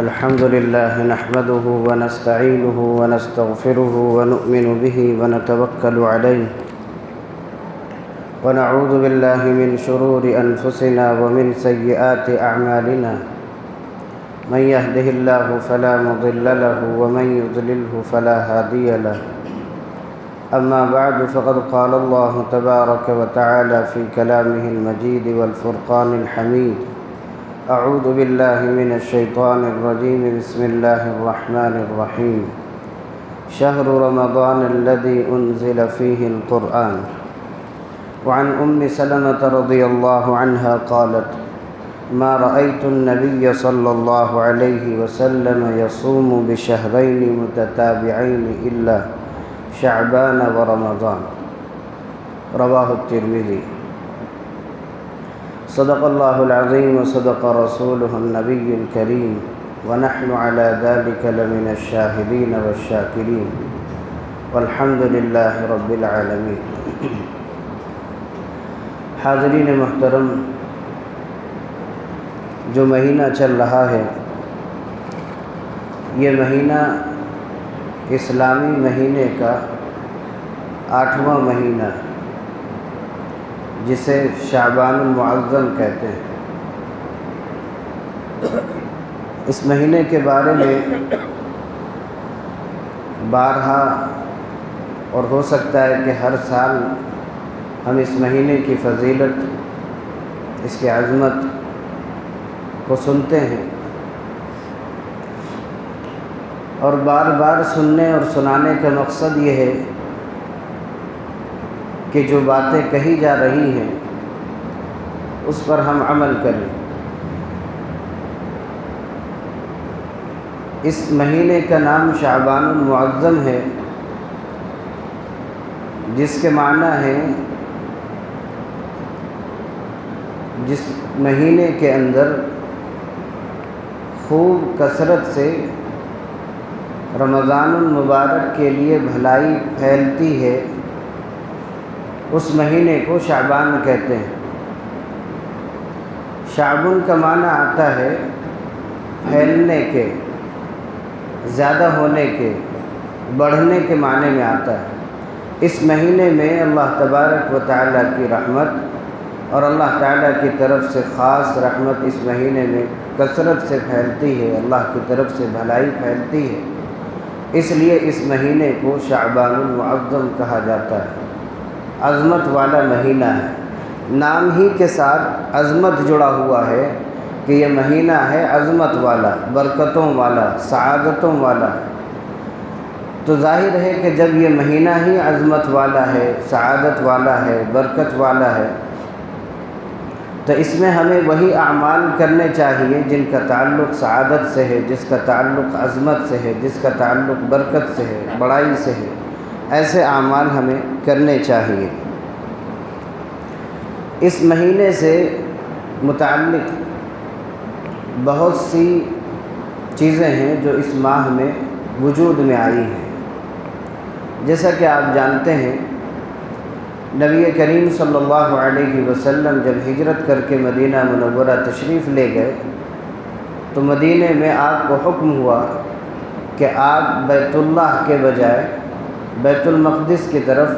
الحمد لله نحمده ونستعينه ونستغفره ونؤمن به ونتوكل عليه ونعوذ بالله من شرور أنفسنا ومن سيئات أعمالنا من يهده الله فلا مضل له ومن يضلله فلا هادي له أما بعد فقد قال الله تبارك وتعالى في كلامه المجيد والفرقان الحميد أعوذ بالله من الشيطان الرجيم بسم الله الرحمن الرحيم شهر رمضان الذي أنزل فيه القرآن وعن أم سلمة رضي الله عنها قالت ما رأيت النبي صلى الله عليه وسلم يصوم بشهرين متتابعين إلا شعبان ورمضان رواه الترمذي صدق الله العظيم وصدق رسوله النبي الكريم ونحن على ذلك لمن الشاهدين والشاكرين والحمد لله رب العالمين۔ حاضرین محترم، جو مہینہ چل رہا ہے یہ مہینہ اسلامی مہینے کا 8واں مہینہ جسے شعبان المعظم کہتے ہیں۔ اس مہینے کے بارے میں بارہا اور ہو سکتا ہے کہ ہر سال ہم اس مہینے کی فضیلت، اس کی عظمت کو سنتے ہیں، اور بار بار سننے اور سنانے کا مقصد یہ ہے کہ جو باتیں کہی جا رہی ہیں اس پر ہم عمل کریں۔ اس مہینے کا نام شعبان المعظم ہے، جس کے معنی ہے جس مہینے کے اندر خوب کثرت سے رمضان المبارک کے لیے بھلائی پھیلتی ہے، اس مہینے کو شعبان کہتے ہیں۔ شعبن کا معنی آتا ہے پھیلنے کے، زیادہ ہونے کے، بڑھنے کے معنی میں آتا ہے۔ اس مہینے میں اللہ تبارک و تعالیٰ کی رحمت اور اللہ تعالیٰ کی طرف سے خاص رحمت اس مہینے میں کثرت سے پھیلتی ہے، اللہ کی طرف سے بھلائی پھیلتی ہے، اس لیے اس مہینے کو شعبان المعظم کہا جاتا ہے۔ عظمت والا مہینہ ہے، نام ہی کے ساتھ عظمت جڑا ہوا ہے کہ یہ مہینہ ہے عظمت والا، برکتوں والا، سعادتوں والا۔ تو ظاہر ہے کہ جب یہ مہینہ ہی عظمت والا ہے، سعادت والا ہے، برکت والا ہے، تو اس میں ہمیں وہی اعمال کرنے چاہیے جن کا تعلق سعادت سے ہے، جس کا تعلق عظمت سے ہے، جس کا تعلق برکت سے ہے، بڑائی سے ہے۔ ایسے اعمال ہمیں کرنے چاہیے۔ اس مہینے سے متعلق بہت سی چیزیں ہیں جو اس ماہ میں وجود میں آئی ہیں۔ جیسا کہ آپ جانتے ہیں، نبی کریم صلی اللہ علیہ وسلم جب ہجرت کر کے مدینہ منورہ تشریف لے گئے تو مدینہ میں آپ کو حکم ہوا کہ آپ بیت اللہ کے بجائے بیت المقدس کی طرف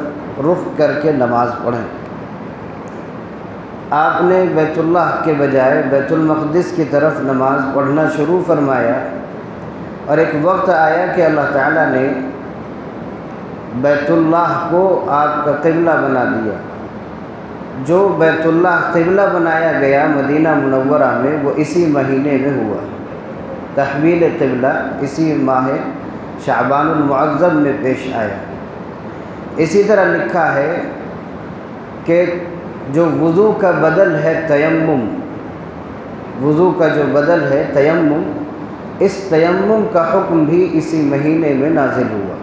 رخ کر کے نماز پڑھیں۔ آپ نے بیت اللہ کے بجائے بیت المقدس کی طرف نماز پڑھنا شروع فرمایا، اور ایک وقت آیا کہ اللہ تعالیٰ نے بیت اللہ کو آپ کا قبلہ بنا دیا۔ جو بیت اللہ قبلہ بنایا گیا مدینہ منورہ میں، وہ اسی مہینے میں ہوا۔ تحویل قبلہ اسی ماہ شعبان المعظم میں پیش آیا۔ اسی طرح لکھا ہے کہ جو وضو کا بدل ہے تیمم، وضو کا جو بدل ہے تیمم، اس تیمم کا حکم بھی اسی مہینے میں نازل ہوا۔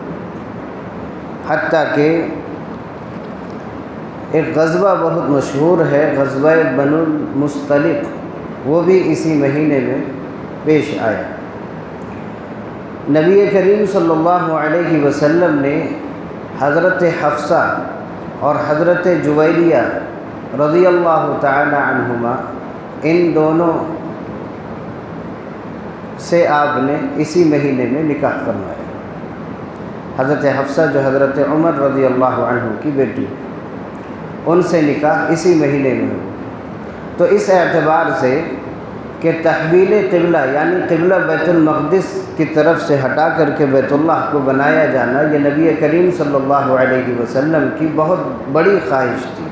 حتیٰ کہ ایک غزوہ بہت مشہور ہے، غزوہ بنو المصطلق، وہ بھی اسی مہینے میں پیش آیا۔ نبی کریم صلی اللہ علیہ وسلم نے حضرت حفصہ اور حضرت جویریہ رضی اللہ تعالی عنہما، ان دونوں سے آپ نے اسی مہینے میں نکاح فرمایا۔ حضرت حفصہ جو حضرت عمر رضی اللہ عنہ کی بیٹی، ان سے نکاح اسی مہینے میں ہوا۔ تو اس اعتبار سے کہ تحویل قبلہ یعنی قبلہ بیت المقدس کی طرف سے ہٹا کر کے بیت اللہ کو بنایا جانا، یہ نبی کریم صلی اللہ علیہ وسلم کی بہت بڑی خواہش تھی۔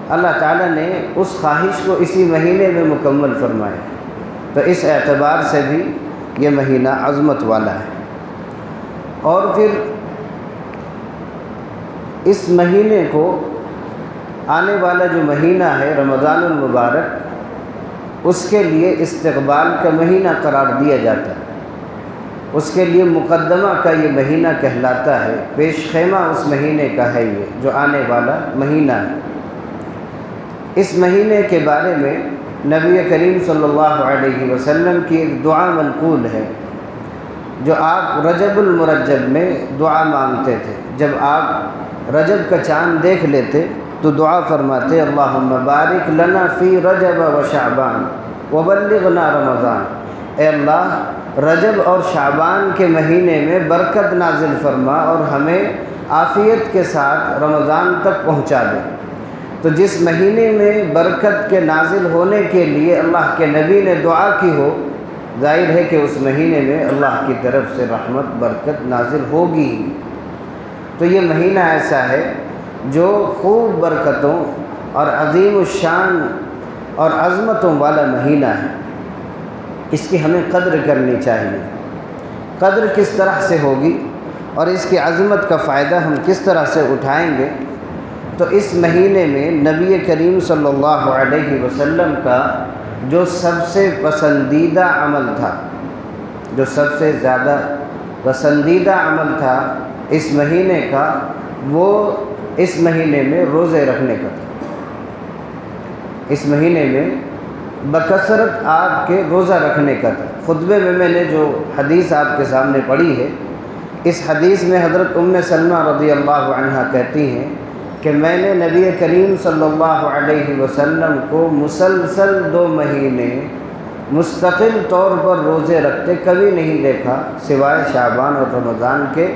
اللہ تعالیٰ نے اس خواہش کو اسی مہینے میں مکمل فرمایا، تو اس اعتبار سے بھی یہ مہینہ عظمت والا ہے۔ اور پھر اس مہینے کو آنے والا جو مہینہ ہے رمضان المبارک، اس کے لیے استقبال کا مہینہ قرار دیا جاتا ہے، اس کے لیے مقدمہ کا یہ مہینہ کہلاتا ہے، پیش خیمہ اس مہینے کا ہے یہ جو آنے والا مہینہ ہے۔ اس مہینے کے بارے میں نبی کریم صلی اللہ علیہ وسلم کی ایک دعا منقول ہے جو آپ رجب المرجب میں دعا مانگتے تھے۔ جب آپ رجب کا چاند دیکھ لیتے تو دعا فرماتے اللہم بارک لنا فی رجب و شعبان وبلغنا رمضان، اے اللہ رجب اور شعبان کے مہینے میں برکت نازل فرما اور ہمیں عافیت کے ساتھ رمضان تک پہنچا دے۔ تو جس مہینے میں برکت کے نازل ہونے کے لیے اللہ کے نبی نے دعا کی ہو، ظاہر ہے کہ اس مہینے میں اللہ کی طرف سے رحمت برکت نازل ہوگی۔ تو یہ مہینہ ایسا ہے جو خوب برکتوں اور عظیم الشان اور عظمتوں والا مہینہ ہے، اس کی ہمیں قدر کرنی چاہیے۔ قدر کس طرح سے ہوگی اور اس کی عظمت کا فائدہ ہم کس طرح سے اٹھائیں گے؟ تو اس مہینے میں نبی کریم صلی اللہ علیہ وسلم کا جو سب سے پسندیدہ عمل تھا، جو سب سے زیادہ پسندیدہ عمل تھا اس مہینے کا، وہ اس مہینے میں روزے رکھنے کا تھا۔ اس مہینے میں بکثرت آپ کے روزہ رکھنے کا تھا۔ خطبے میں نے جو حدیث آپ کے سامنے پڑھی ہے، اس حدیث میں حضرت ام سلمہ رضی اللہ عنہا کہتی ہیں کہ میں نے نبی کریم صلی اللہ علیہ وسلم کو مسلسل 2 مہینے مستقل طور پر روزے رکھتے کبھی نہیں دیکھا سوائے شعبان اور رمضان کے،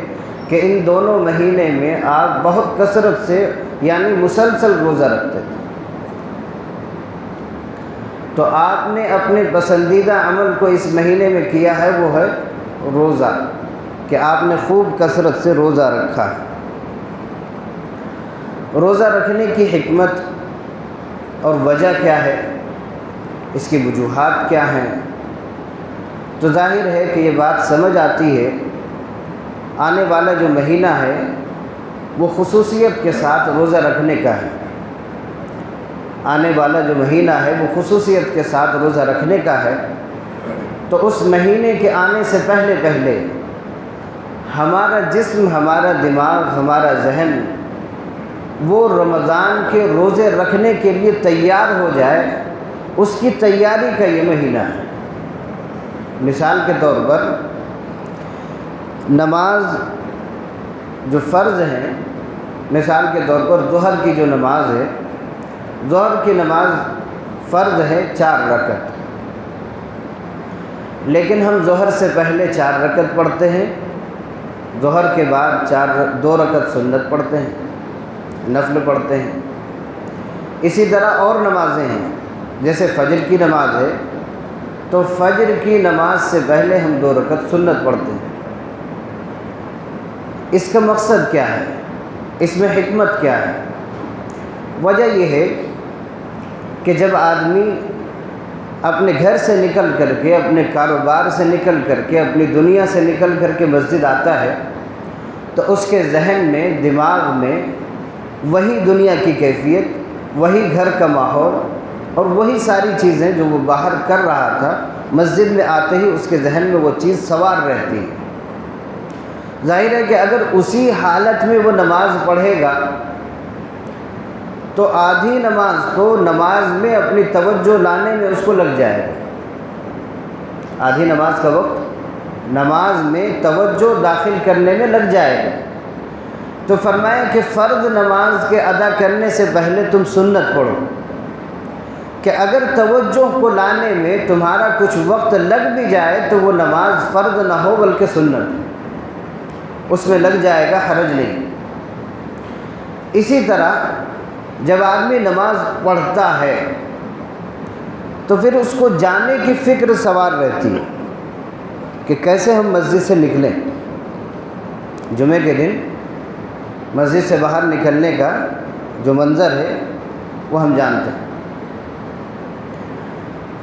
کہ ان دونوں مہینے میں آپ بہت کثرت سے یعنی مسلسل روزہ رکھتے تھے۔ تو آپ نے اپنے پسندیدہ عمل کو اس مہینے میں کیا ہے، وہ ہے روزہ، کہ آپ نے خوب کثرت سے روزہ رکھا ہے۔ روزہ رکھنے کی حکمت اور وجہ کیا ہے، اس کی وجوہات کیا ہیں؟ تو ظاہر ہے کہ یہ بات سمجھ آتی ہے، آنے والا جو مہینہ ہے وہ خصوصیت کے ساتھ روزہ رکھنے کا ہے۔ آنے والا جو مہینہ ہے وہ خصوصیت کے ساتھ روزہ رکھنے کا ہے۔ تو اس مہینے کے آنے سے پہلے پہلے ہمارا جسم، ہمارا دماغ، ہمارا ذہن وہ رمضان کے روزے رکھنے کے لیے تیار ہو جائے، اس کی تیاری کا یہ مہینہ ہے۔ مثال کے طور پر نماز جو فرض ہیں، مثال کے طور پر ظہر کی جو نماز ہے، ظہر کی نماز فرض ہے 4 رکعت، لیکن ہم ظہر سے پہلے 4 رکعت پڑھتے ہیں، ظہر کے بعد 2 رکعت سنت پڑھتے ہیں، نفل پڑھتے ہیں۔ اسی طرح اور نمازیں ہیں، جیسے فجر کی نماز ہے تو فجر کی نماز سے پہلے ہم 2 رکعت سنت پڑھتے ہیں۔ اس کا مقصد کیا ہے؟ اس میں حکمت کیا ہے؟ وجہ یہ ہے کہ جب آدمی اپنے گھر سے نکل کر کے، اپنے کاروبار سے نکل کر کے، اپنی دنیا سے نکل کر کے مسجد آتا ہے تو اس کے ذہن میں، دماغ میں وہی دنیا کی کیفیت، وہی گھر کا ماحول اور وہی ساری چیزیں جو وہ باہر کر رہا تھا، مسجد میں آتے ہی اس کے ذہن میں وہ چیز سوار رہتی ہے۔ ظاہر ہے کہ اگر اسی حالت میں وہ نماز پڑھے گا تو آدھی نماز تو نماز میں اپنی توجہ لانے میں اس کو لگ جائے گا، آدھی نماز کا وقت نماز میں توجہ داخل کرنے میں لگ جائے گا۔ تو فرمایا کہ فرض نماز کے ادا کرنے سے پہلے تم سنت پڑھو، کہ اگر توجہ کو لانے میں تمہارا کچھ وقت لگ بھی جائے تو وہ نماز فرض نہ ہو بلکہ سنت ہے، اس میں لگ جائے گا، حرج نہیں۔ اسی طرح جب آدمی نماز پڑھتا ہے تو پھر اس کو جانے کی فکر سوار رہتی ہے کہ کیسے ہم مسجد سے نکلیں۔ جمعے کے دن مسجد سے باہر نکلنے کا جو منظر ہے وہ ہم جانتے ہیں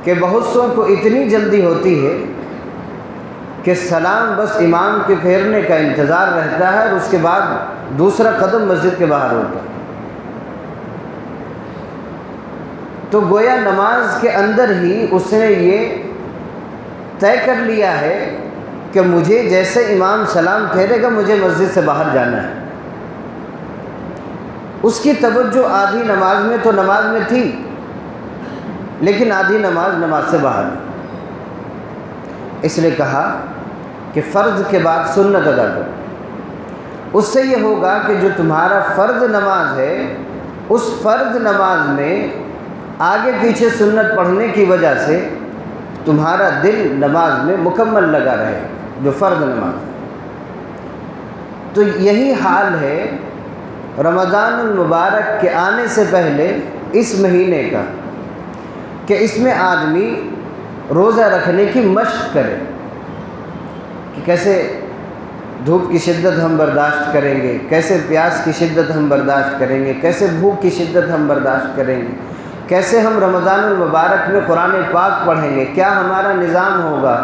کہ بہت سوں کو اتنی جلدی ہوتی ہے کہ سلام بس امام کے پھیرنے کا انتظار رہتا ہے اور اس کے بعد دوسرا قدم مسجد کے باہر ہوتا ہے۔ تو گویا نماز کے اندر ہی اس نے یہ طے کر لیا ہے کہ مجھے جیسے امام سلام پھیرے گا مجھے مسجد سے باہر جانا ہے۔ اس کی توجہ آدھی نماز میں تو نماز میں تھی، لیکن آدھی نماز سے باہر۔ اس نے کہا کہ فرض کے بعد سنت ادا کرو۔ اس سے یہ ہوگا کہ جو تمہارا فرض نماز ہے اس فرض نماز میں آگے پیچھے سنت پڑھنے کی وجہ سے تمہارا دل نماز میں مکمل لگا رہے، جو فرض نماز ہے۔ تو یہی حال ہے رمضان المبارک کے آنے سے پہلے اس مہینے کا، کہ اس میں آدمی روزہ رکھنے کی مشق کرے کہ کیسے دھوپ کی شدت ہم برداشت کریں گے، کیسے پیاس کی شدت ہم برداشت کریں گے، کیسے بھوک کی شدت ہم برداشت کریں گے، کیسے ہم رمضان المبارک میں قرآن پاک پڑھیں گے، کیا ہمارا نظام ہوگا،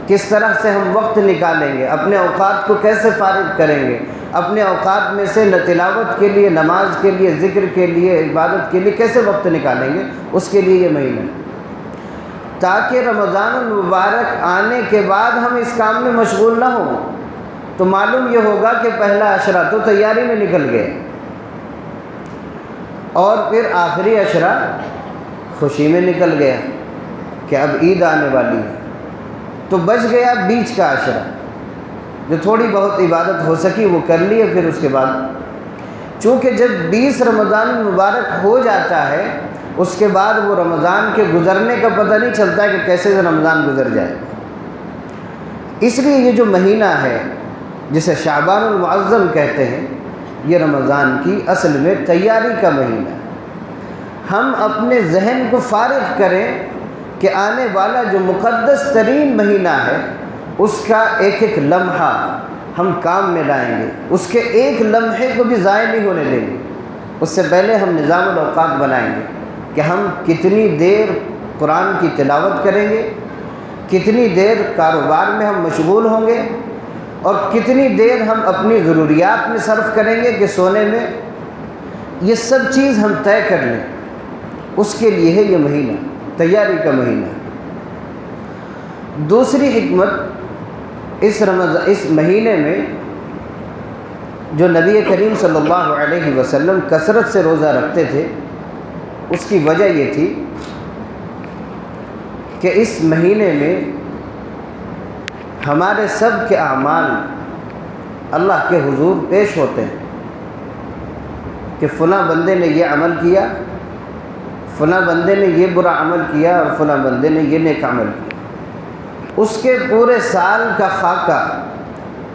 کس طرح سے ہم وقت نکالیں گے، اپنے اوقات کو کیسے فارغ کریں گے، اپنے اوقات میں سے تلاوت کے لیے، نماز کے لیے، ذکر کے لیے، عبادت کے لیے کیسے وقت نکالیں گے، اس کے لیے یہ مہینہ ہے، تاکہ رمضان المبارک آنے کے بعد ہم اس کام میں مشغول نہ ہوں۔ تو معلوم یہ ہوگا کہ پہلا عشرہ تو تیاری میں نکل گئے اور پھر آخری عشرہ خوشی میں نکل گیا کہ اب عید آنے والی ہے، تو بچ گیا بیچ کا عشرہ، جو تھوڑی بہت عبادت ہو سکی وہ کر لی۔ پھر اس کے بعد چونکہ جب 20 رمضان المبارک ہو جاتا ہے اس کے بعد وہ رمضان کے گزرنے کا پتہ نہیں چلتا کہ کیسے رمضان گزر جائے۔ اس لیے یہ جو مہینہ ہے جسے شعبان المعظم کہتے ہیں، یہ رمضان کی اصل میں تیاری کا مہینہ ہے۔ ہم اپنے ذہن کو فارغ کریں کہ آنے والا جو مقدس ترین مہینہ ہے اس کا ایک ایک لمحہ ہم کام میں لائیں گے، اس کے ایک لمحے کو بھی ضائع نہیں ہونے دیں گے۔ اس سے پہلے ہم نظام الاوقات بنائیں گے کہ ہم کتنی دیر قرآن کی تلاوت کریں گے، کتنی دیر کاروبار میں ہم مشغول ہوں گے، اور کتنی دیر ہم اپنی ضروریات میں صرف کریں گے کہ سونے میں۔ یہ سب چیز ہم طے کر لیں، اس کے لیے ہے یہ مہینہ، تیاری کا مہینہ۔ دوسری حکمت اس مہینے میں جو نبی کریم صلی اللہ علیہ وسلم کثرت سے روزہ رکھتے تھے، اس کی وجہ یہ تھی کہ اس مہینے میں ہمارے سب کے اعمال اللہ کے حضور پیش ہوتے ہیں کہ فلاں بندے نے یہ عمل کیا، فلاں بندے نے یہ برا عمل کیا، اور فلاں بندے نے یہ نیک عمل کیا۔ اس کے پورے سال کا خاکہ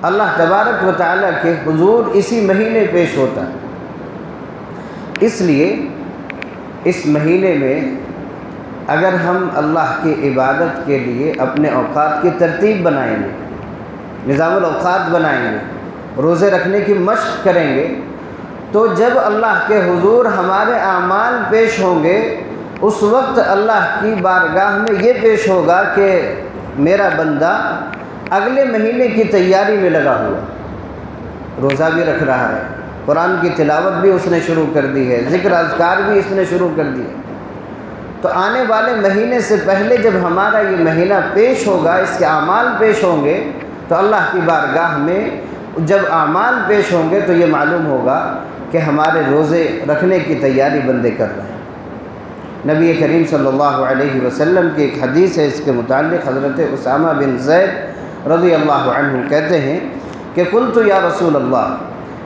اللہ تبارک و تعالیٰ کے حضور اسی مہینے پیش ہوتا ہے۔ اس لیے اس مہینے میں اگر ہم اللہ کی عبادت کے لیے اپنے اوقات کی ترتیب بنائیں گے، نظام الاوقات بنائیں گے، روزے رکھنے کی مشق کریں گے، تو جب اللہ کے حضور ہمارے اعمال پیش ہوں گے اس وقت اللہ کی بارگاہ میں یہ پیش ہوگا کہ میرا بندہ اگلے مہینے کی تیاری میں لگا ہوا، روزہ بھی رکھ رہا ہے، قرآن کی تلاوت بھی اس نے شروع کر دی ہے، ذکر اذکار بھی اس نے شروع کر دی ہے۔ تو آنے والے مہینے سے پہلے جب ہمارا یہ مہینہ پیش ہوگا، اس کے اعمال پیش ہوں گے، تو اللہ کی بارگاہ میں جب اعمال پیش ہوں گے تو یہ معلوم ہوگا کہ ہمارے روزے رکھنے کی تیاری بندے کر رہے ہیں۔ نبی کریم صلی اللہ علیہ وسلم کی ایک حدیث ہے، اس کے متعلق حضرت اسامہ بن زید رضی اللہ عنہ کہتے ہیں کہ قلت یا رسول اللہ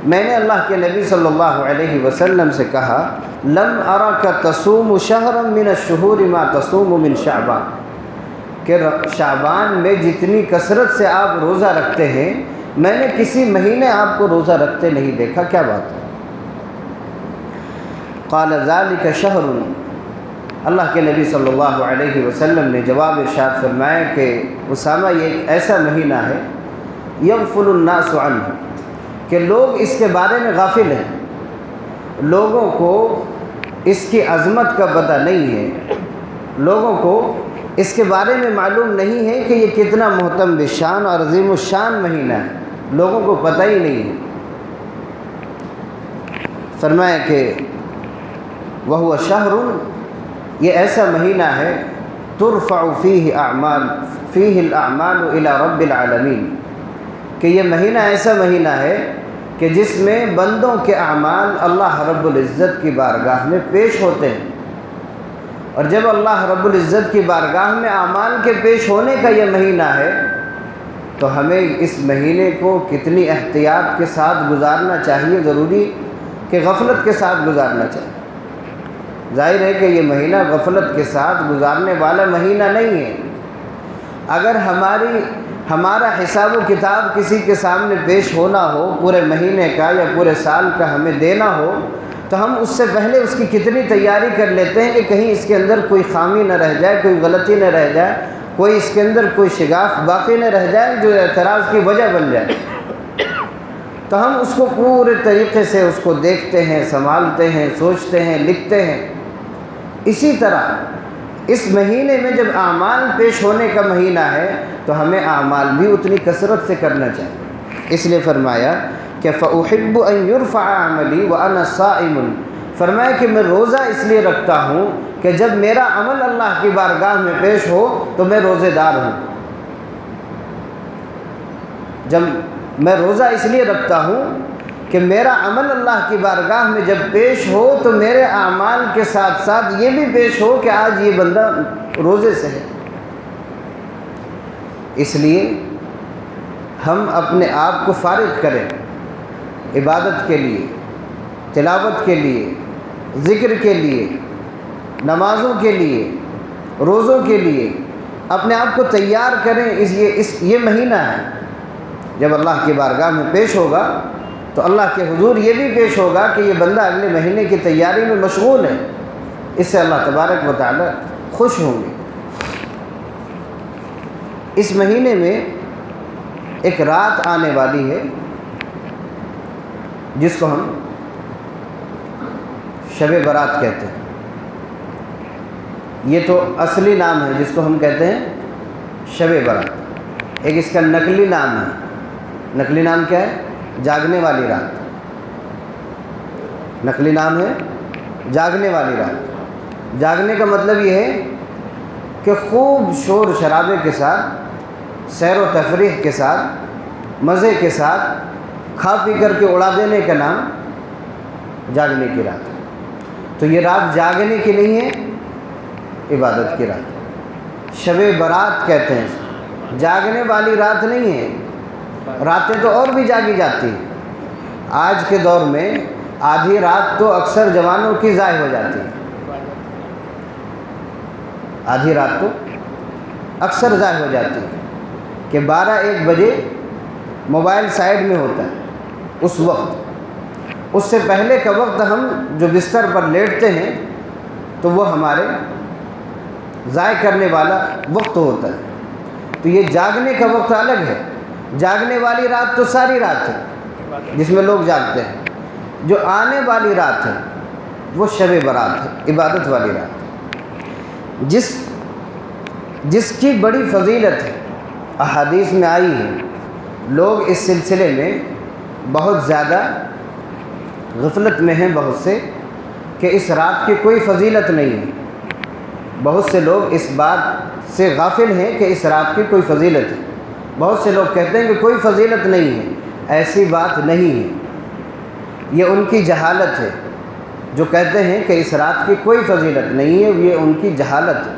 میں نے اللہ کے نبی صلی اللہ علیہ وسلم سے کہا لم اراک تصوم شہرا من الشہور ما تصوم من شعبان، کہ شعبان میں جتنی کثرت سے آپ روزہ رکھتے ہیں میں نے کسی مہینے آپ کو روزہ رکھتے نہیں دیکھا، کیا بات ہے؟ قال ذلك شہر، اللہ کے نبی صلی اللہ علیہ وسلم نے جواب ارشاد فرمایا کہ اسامہ یہ ایک ایسا مہینہ ہے یغفل الناس عنہ، کہ لوگ اس کے بارے میں غافل ہیں، لوگوں کو اس کی عظمت کا پتہ نہیں ہے، لوگوں کو اس کے بارے میں معلوم نہیں ہے کہ یہ کتنا محترم بشان اور عظیم الشان مہینہ ہے، لوگوں کو پتہ ہی نہیں ہے۔ فرمایا کہ وہو شہر، یہ ایسا مہینہ ہے ترفع فیہ الاعمال الی رب العالمین، کہ یہ مہینہ ایسا مہینہ ہے کہ جس میں بندوں کے اعمال اللہ رب العزت کی بارگاہ میں پیش ہوتے ہیں، اور جب اللہ رب العزت کی بارگاہ میں اعمال کے پیش ہونے کا یہ مہینہ ہے تو ہمیں اس مہینے کو کتنی احتیاط کے ساتھ گزارنا چاہیے، ضروری کہ غفلت کے ساتھ گزارنا چاہیے۔ ظاہر ہے کہ یہ مہینہ غفلت کے ساتھ گزارنے والا مہینہ نہیں ہے۔ اگر ہمارا حساب و کتاب کسی کے سامنے پیش ہونا ہو پورے مہینے کا یا پورے سال کا ہمیں دینا ہو تو ہم اس سے پہلے اس کی کتنی تیاری کر لیتے ہیں کہ کہیں اس کے اندر کوئی خامی نہ رہ جائے، کوئی غلطی نہ رہ جائے، کوئی اس کے اندر کوئی شگاف باقی نہ رہ جائے جو اعتراض کی وجہ بن جائے۔ تو ہم اس کو پورے طریقے سے اس کو دیکھتے ہیں، سنبھالتے ہیں، سوچتے ہیں، لکھتے ہیں۔ اسی طرح اس مہینے میں جب اعمال پیش ہونے کا مہینہ ہے تو ہمیں اعمال بھی اتنی کثرت سے کرنا چاہیے۔ اس لیے فرمایا کہ فَأُحِبُّ أَن يُرْفَعَ عَمَلِي وَأَنَا صَائِمٌ، فرمایا کہ میں روزہ اس لیے رکھتا ہوں کہ جب میرا عمل اللہ کی بارگاہ میں پیش ہو تو میں روزے دار ہوں۔ جب میں روزہ اس لیے رکھتا ہوں کہ میرا عمل اللہ کی بارگاہ میں جب پیش ہو تو میرے اعمال کے ساتھ ساتھ یہ بھی پیش ہو کہ آج یہ بندہ روزے سے ہے۔ اس لیے ہم اپنے آپ کو فارغ کریں عبادت کے لیے، تلاوت کے لیے، ذکر کے لیے، نمازوں کے لیے، روزوں کے لیے، اپنے آپ کو تیار کریں۔ یہ مہینہ ہے جب اللہ کی بارگاہ میں پیش ہوگا تو اللہ کے حضور یہ بھی پیش ہوگا کہ یہ بندہ اگلے مہینے کی تیاری میں مشغول ہے، اس سے اللہ تبارک و تعالی خوش ہوں گے۔ اس مہینے میں ایک رات آنے والی ہے جس کو ہم شب برات کہتے ہیں۔ یہ تو اصلی نام ہے جس کو ہم کہتے ہیں شب برات، ایک اس کا نقلی نام ہے۔ نقلی نام کیا ہے؟ جاگنے والی رات۔ نقلی نام ہے جاگنے والی رات۔ جاگنے کا مطلب یہ ہے کہ خوب شور شرابے کے ساتھ، سیر و تفریح کے ساتھ، مزے کے ساتھ کھا پی کر کے اڑا دینے کا نام جاگنے کی رات ہے۔ تو یہ رات جاگنے کی نہیں ہے، عبادت کی رات۔ شب برات کہتے ہیں، جاگنے والی رات نہیں ہے۔ راتیں تو اور بھی جاگی جاتی ہیں۔ آج کے دور میں آدھی رات تو اکثر جوانوں کی ضائع ہو جاتی ہے، آدھی رات تو اکثر ضائع ہو جاتی ہے کہ 12-1 بجے موبائل سائیڈ میں ہوتا ہے، اس وقت، اس سے پہلے کا وقت ہم جو بستر پر لیٹتے ہیں تو وہ ہمارے ضائع کرنے والا وقت ہوتا ہے۔ تو یہ جاگنے کا وقت الگ ہے۔ جاگنے والی رات تو ساری رات ہے جس میں لوگ جاگتے ہیں، جو آنے والی رات ہے وہ شب برات ہے، عبادت والی رات ہے، جس کی بڑی فضیلت ہے، احادیث میں آئی ہے۔ لوگ اس سلسلے میں بہت زیادہ غفلت میں ہیں بہت سے، کہ اس رات کی کوئی فضیلت نہیں ہے۔ بہت سے لوگ اس بات سے غافل ہیں کہ اس رات کی کوئی فضیلت ہے۔ بہت سے لوگ کہتے ہیں کہ کوئی فضیلت نہیں ہے، ایسی بات نہیں ہے۔ یہ ان کی جہالت ہے جو کہتے ہیں کہ اس رات کی کوئی فضیلت نہیں ہے، یہ ان کی جہالت ہے۔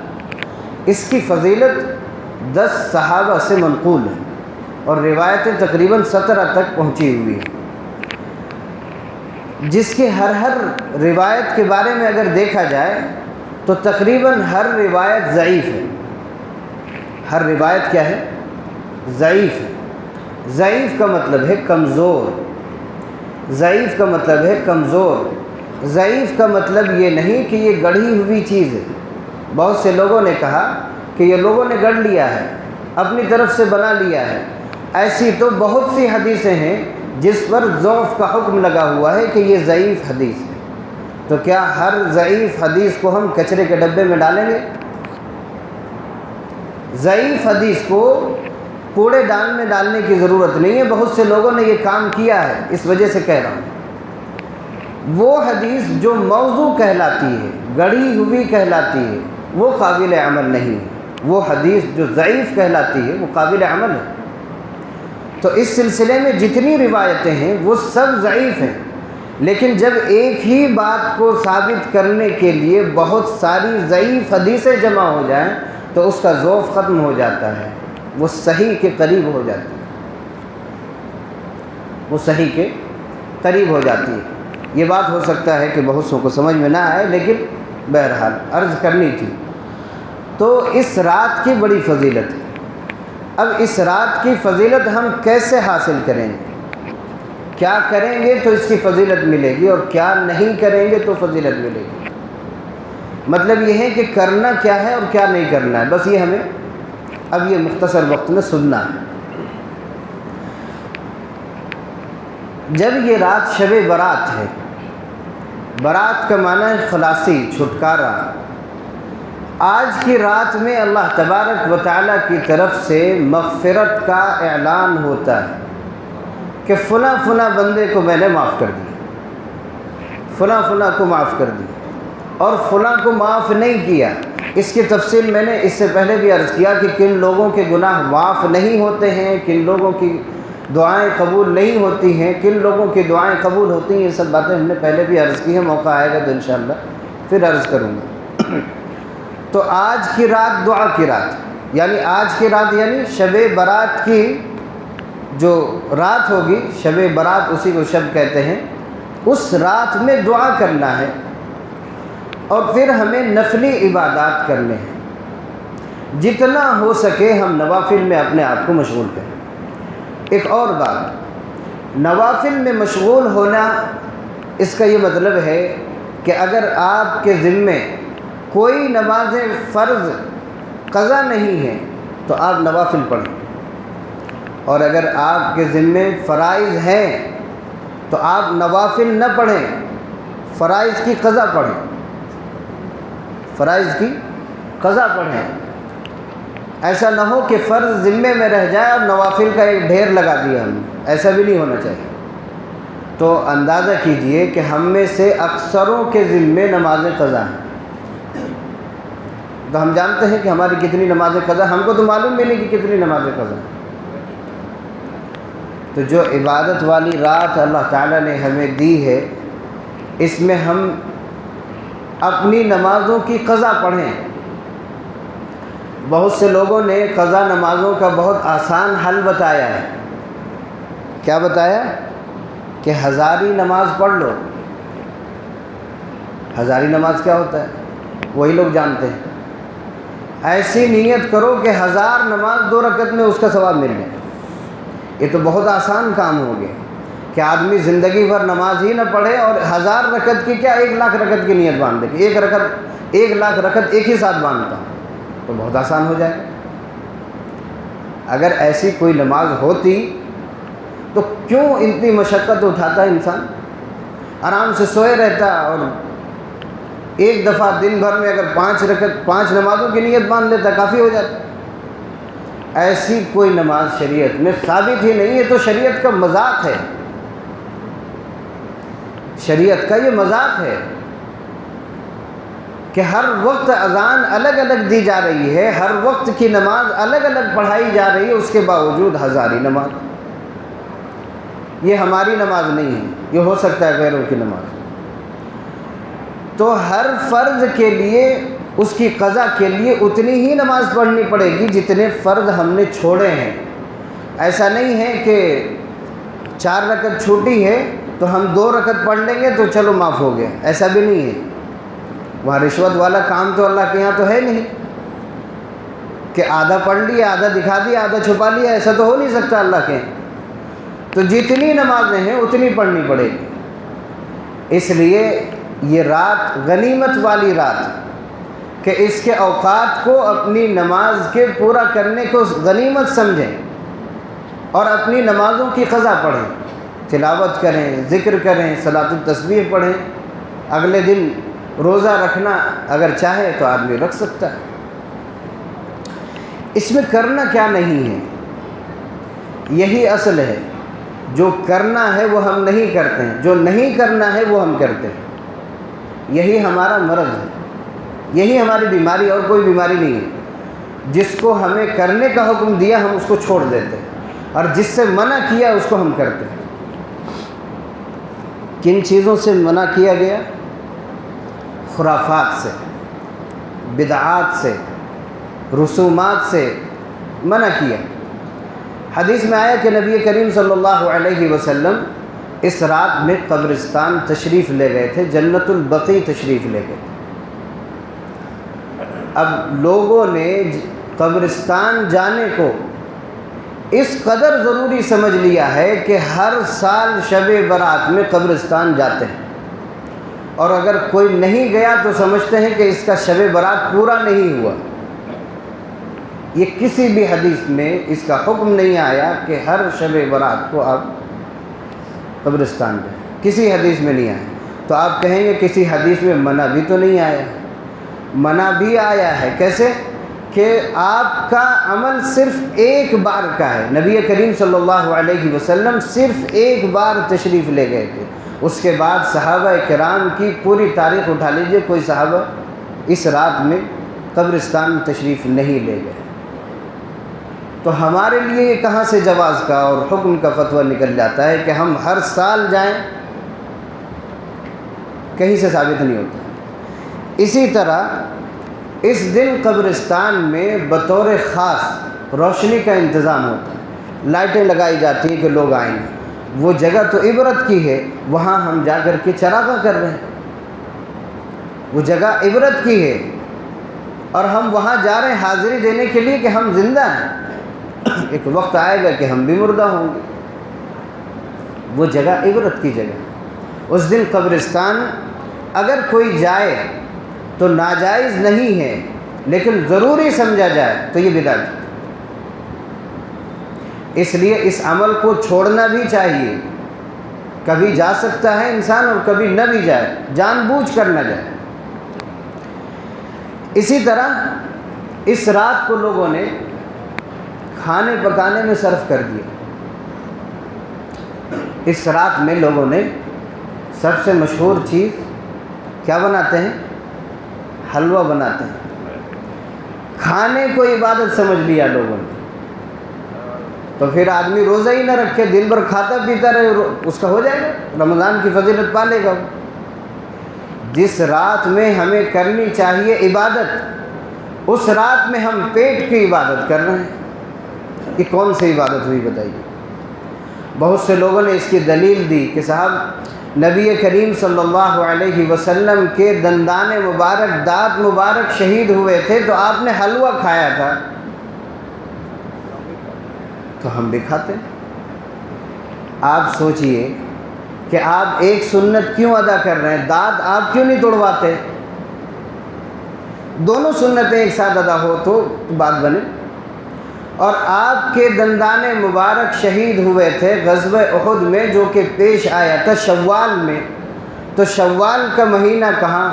اس کی فضیلت 10 صحابہ سے منقول ہے اور روایتیں تقریباً 17 تک پہنچی ہوئی ہیں۔ جس کی ہر روایت کے بارے میں اگر دیکھا جائے تو تقریباً ہر روایت ضعیف ہے. ہر روایت کیا ہے؟ ضعیف ہے. ضعیف کا مطلب ہے کمزور. ضعیف کا مطلب ہے کمزور. ضعیف کا مطلب یہ نہیں کہ یہ گڑھی ہوئی چیز ہے. بہت سے لوگوں نے کہا کہ یہ لوگوں نے گڑھ لیا ہے، اپنی طرف سے بنا لیا ہے. ایسی تو بہت سی حدیثیں ہیں جس پر ضعف کا حکم لگا ہوا ہے کہ یہ ضعیف حدیث ہے. تو کیا ہر ضعیف حدیث کو ہم کچرے کے ڈبے میں ڈالیں گے؟ ضعیف حدیث کو کوڑے دان میں ڈالنے کی ضرورت نہیں ہے. بہت سے لوگوں نے یہ کام کیا ہے، اس وجہ سے کہہ رہا ہوں. وہ حدیث جو موضوع کہلاتی ہے، گڑھی ہوئی کہلاتی ہے، وہ قابل عمل نہیں ہے. وہ حدیث جو ضعیف کہلاتی ہے وہ قابل عمل ہے. تو اس سلسلے میں جتنی روایتیں ہیں وہ سب ضعیف ہیں. لیکن جب ایک ہی بات کو ثابت کرنے کے لیے بہت ساری ضعیف حدیثیں جمع ہو جائیں تو اس کا ذوف ختم ہو جاتا ہے، وہ صحیح کے قریب ہو جاتی ہے. وہ صحیح کے قریب ہو جاتی ہے. یہ بات ہو سکتا ہے کہ بہت سو کو سمجھ میں نہ آئے، لیکن بہرحال عرض کرنی تھی. تو اس رات کی بڑی فضیلت ہے. اب اس رات کی فضیلت ہم کیسے حاصل کریں گے؟ کیا کریں گے تو اس کی فضیلت ملے گی، اور کیا نہیں کریں گے تو فضیلت ملے گی. مطلب یہ ہے کہ کرنا کیا ہے اور کیا نہیں کرنا ہے، بس یہ ہمیں اب یہ مختصر وقت میں سننا ہے. جب یہ رات شب برات ہے، برات کا معنی ہے خلاصی، چھٹکارا. آج کی رات میں اللہ تبارک و تعالیٰ کی طرف سے مغفرت کا اعلان ہوتا ہے کہ فلاں فلاں بندے کو میں نے معاف کر دیا، فلاں فلاں کو معاف کر دیا، اور فلاں کو معاف نہیں کیا. اس کی تفصیل میں نے اس سے پہلے بھی عرض کیا کہ کن لوگوں کے گناہ معاف نہیں ہوتے ہیں، کن لوگوں کی دعائیں قبول نہیں ہوتی ہیں، کن لوگوں کی دعائیں قبول ہوتی ہیں. یہ سب باتیں ہم نے پہلے بھی عرض کی ہیں. موقع آئے گا تو انشاءاللہ پھر عرض کروں گا. تو آج کی رات دعا کی رات، یعنی آج کی رات یعنی شب برات کی جو رات ہوگی، شب برات اسی کو شب کہتے ہیں. اس رات میں دعا کرنا ہے، اور پھر ہمیں نفلی عبادات کرنے ہیں. جتنا ہو سکے ہم نوافل میں اپنے آپ کو مشغول کریں. ایک اور بات، نوافل میں مشغول ہونا، اس کا یہ مطلب ہے کہ اگر آپ کے ذمے کوئی نماز فرض قضا نہیں ہے تو آپ نوافل پڑھیں، اور اگر آپ کے ذمے فرائض ہیں تو آپ نوافل نہ پڑھیں، فرائض کی قضا پڑھیں. فرائض کی قضا پڑھیں. ایسا نہ ہو کہ فرض ذمے میں رہ جائے اور نوافل کا ایک ڈھیر لگا دیا ہم نے. ایسا بھی نہیں ہونا چاہیے. تو اندازہ کیجئے کہ ہم میں سے اکثروں کے ذمے نماز قضا ہیں. تو ہم جانتے ہیں کہ ہماری کتنی نماز قضا، ہم کو تو معلوم بھی نہیں کہ کتنی نماز قضا. تو جو عبادت والی رات اللہ تعالیٰ نے ہمیں دی ہے، اس میں ہم اپنی نمازوں کی قضا پڑھیں. بہت سے لوگوں نے قضا نمازوں کا بہت آسان حل بتایا ہے. کیا بتایا؟ کہ ہزاری نماز پڑھ لو. ہزاری نماز کیا ہوتا ہے وہی لوگ جانتے ہیں. ایسی نیت کرو کہ 1000 نماز 2 رکعت میں اس کا ثواب مل جائے. یہ تو بہت آسان کام ہو گیا کہ آدمی زندگی بھر نماز ہی نہ پڑھے، اور 1000 رکعت کی کیا 1,00,000 رکعت کی نیت باندھ دے کہ 1,00,000 رکعت ایک ہی ساتھ باندھتا ہوں، تو بہت آسان ہو جائے. اگر ایسی کوئی نماز ہوتی تو کیوں اتنی مشقت اٹھاتا انسان؟ آرام سے سوئے رہتا، اور ایک دفعہ دن بھر میں اگر 5 نمازوں کی نیت باندھ لیتا کافی ہو جاتا. ایسی کوئی نماز شریعت میں ثابت ہی نہیں ہے. تو شریعت کا مذاق ہے، شریعت کا یہ مذاق ہے کہ ہر وقت اذان الگ الگ دی جا رہی ہے، ہر وقت کی نماز الگ الگ پڑھائی جا رہی ہے، اس کے باوجود ہزاری نماز. یہ ہماری نماز نہیں ہے، یہ ہو سکتا ہے غیروں کی نماز. تو ہر فرض کے لیے، اس کی قضا کے لیے اتنی ہی نماز پڑھنی پڑے گی جتنے فرض ہم نے چھوڑے ہیں. ایسا نہیں ہے کہ 4 رکعت چھوٹی ہے تو ہم 2 رکعت پڑھ لیں گے تو چلو معاف ہو گیا، ایسا بھی نہیں ہے۔ وہاں رشوت والا کام تو اللہ کے یہاں تو ہے نہیں کہ آدھا پڑھ لیا، آدھا دکھا دیا، آدھا چھپا لیا، ایسا تو ہو نہیں سکتا اللہ کے یہاں۔ تو جتنی نمازیں ہیں اتنی پڑھنی پڑے گی۔ اس لیے یہ رات غنیمت والی رات کہ اس کے اوقات کو اپنی نماز کے پورا کرنے کو غنیمت سمجھیں اور اپنی نمازوں کی قضا پڑھیں، تلاوت کریں، ذکر کریں، صلاۃ التسبیح پڑھیں۔ اگلے دن روزہ رکھنا اگر چاہے تو آدمی رکھ سکتا ہے۔ اس میں کرنا کیا نہیں ہے، یہی اصل ہے۔ جو کرنا ہے وہ ہم نہیں کرتے ہیں، جو نہیں کرنا ہے وہ ہم کرتے ہیں۔ یہی ہمارا مرض ہے، یہی ہماری بیماری، اور کوئی بیماری نہیں ہے۔ جس کو ہمیں کرنے کا حکم دیا ہم اس کو چھوڑ دیتے ہیں، اور جس سے منع کیا اس کو ہم کرتے ہیں۔ کن چیزوں سے منع کیا گیا؟ خرافات سے، بدعات سے، رسومات سے منع کیا۔ حدیث میں آیا کہ نبی کریم صلی اللہ علیہ وسلم اس رات میں قبرستان تشریف لے گئے تھے، جنت البقیع تشریف لے گئے تھے۔ اب لوگوں نے قبرستان جانے کو اس قدر ضروری سمجھ لیا ہے کہ ہر سال شب برات میں قبرستان جاتے ہیں، اور اگر کوئی نہیں گیا تو سمجھتے ہیں کہ اس کا شب برات پورا نہیں ہوا۔ یہ کسی بھی حدیث میں اس کا حکم نہیں آیا کہ ہر شب برات کو آپ قبرستان جائیں، کسی حدیث میں نہیں آیا۔ تو آپ کہیں گے کسی حدیث میں منع بھی تو نہیں آیا؟ منع بھی آیا ہے۔ کیسے؟ کہ آپ کا عمل صرف ایک بار کا ہے۔ نبی کریم صلی اللہ علیہ وسلم صرف ایک بار تشریف لے گئے تھے، اس کے بعد صحابہ کرام کی پوری تاریخ اٹھا لیجئے، کوئی صحابہ اس رات میں قبرستان میں تشریف نہیں لے گئے۔ تو ہمارے لیے یہ کہاں سے جواز کا اور حکم کا فتویٰ نکل جاتا ہے کہ ہم ہر سال جائیں؟ کہیں سے ثابت نہیں ہوتا۔ اسی طرح اس دن قبرستان میں بطور خاص روشنی کا انتظام ہوتا ہے، لائٹیں لگائی جاتی ہیں کہ لوگ آئیں گے۔ وہ جگہ تو عبرت کی ہے، وہاں ہم جا کر کے چراغاں کر رہے ہیں۔ وہ جگہ عبرت کی ہے اور ہم وہاں جا رہے ہیں حاضری دینے کے لیے کہ ہم زندہ ہیں، ایک وقت آئے گا کہ ہم بھی مردہ ہوں گے۔ وہ جگہ عبرت کی جگہ۔ اس دن قبرستان اگر کوئی جائے تو ناجائز نہیں ہے، لیکن ضروری سمجھا جائے تو یہ بدعت ہے۔ اس لیے اس عمل کو چھوڑنا بھی چاہیے۔ کبھی جا سکتا ہے انسان اور کبھی نہ بھی جائے، جان بوجھ کر نہ جائے۔ اسی طرح اس رات کو لوگوں نے کھانے پکانے میں صرف کر دیا۔ اس رات میں لوگوں نے سب سے مشہور چیز کیا بناتے ہیں؟ حلوہ بناتے ہیں۔ کھانے کو عبادت سمجھ لیا لوگوں نے، تو پھر آدمی روزہ ہی نہ رکھے، دن بھر کھاتا پیتا رہے، اس کا ہو جائے گا، رمضان کی فضیلت پا لے گا۔ جس رات میں ہمیں کرنی چاہیے عبادت، اس رات میں ہم پیٹ کی عبادت کر رہے ہیں، یہ کون سی عبادت ہوئی بتائیے؟ بہت سے لوگوں نے اس کی دلیل دی کہ صاحب نبی کریم صلی اللہ علیہ وسلم کے دندان مبارک، دانت مبارک شہید ہوئے تھے تو آپ نے حلوہ کھایا تھا، تو ہم بھی کھاتے ہیں۔ آپ سوچئے کہ آپ ایک سنت کیوں ادا کر رہے ہیں؟ دانت آپ کیوں نہیں توڑواتے؟ دونوں سنتیں ایک ساتھ ادا ہو تو بات بنے۔ اور آپ کے دندان مبارک شہید ہوئے تھے غزوہ احد میں، جو کہ پیش آیا تھا شوال میں، تو شوال کا مہینہ کہاں،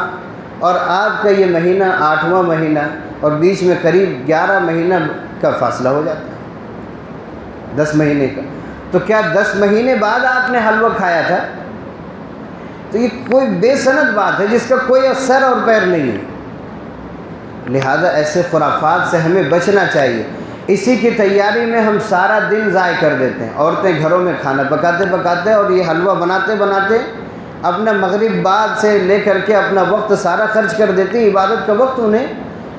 اور آپ کا یہ مہینہ 8واں مہینہ، اور بیچ میں قریب 11 مہینہ کا فاصلہ ہو جاتا ہے، 10 مہینے کا۔ تو کیا 10 مہینے بعد آپ نے حلوہ کھایا تھا؟ تو یہ کوئی بے سند بات ہے جس کا کوئی اثر اور پیر نہیں ہے۔ لہذا ایسے خرافات سے ہمیں بچنا چاہیے۔ اسی کی تیاری میں ہم سارا دن ضائع کر دیتے ہیں۔ عورتیں گھروں میں کھانا پکاتے پکاتے اور یہ حلوہ بناتے بناتے اپنا مغرب بعد سے لے کر کے اپنا وقت سارا خرچ کر دیتی ہیں، عبادت کا وقت انہیں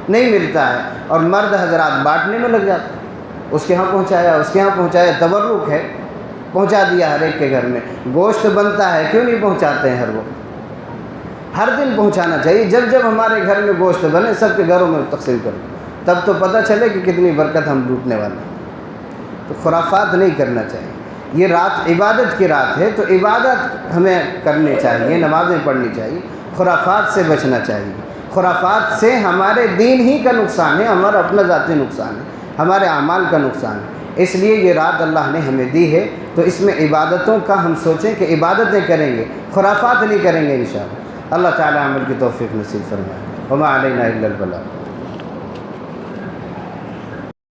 نہیں ملتا ہے، اور مرد حضرات بانٹنے میں لگ جاتے ہیں، اس کے ہاں پہنچایا، اس کے ہاں پہنچایا، تبرک ہے۔ پہنچا دیا ہر ایک کے گھر میں۔ گوشت بنتا ہے کیوں نہیں پہنچاتے ہیں ہر وقت؟ ہر دن پہنچانا چاہیے۔ جب جب ہمارے گھر میں گوشت بنے سب کے گھروں میں تقسیم کریں، تب تو پتہ چلے کہ کتنی برکت ہم لوٹنے والے ہیں۔ تو خرافات نہیں کرنا چاہیے۔ یہ رات عبادت کی رات ہے، تو عبادت ہمیں کرنی چاہیے، نمازیں پڑھنی چاہیے، خرافات سے بچنا چاہیے۔ خرافات سے ہمارے دین ہی کا نقصان ہے، ہمارا اپنا ذاتی نقصان ہے، ہمارے اعمال کا نقصان ہے۔ اس لیے یہ رات اللہ نے ہمیں دی ہے، تو اس میں عبادتوں کا ہم سوچیں کہ عبادتیں کریں گے، خرافات نہیں کریں گے انشاءاللہ۔ اللہ تعالی عمل کی توفیق نصیب فرمائے۔ وما علینا الا البلاغ۔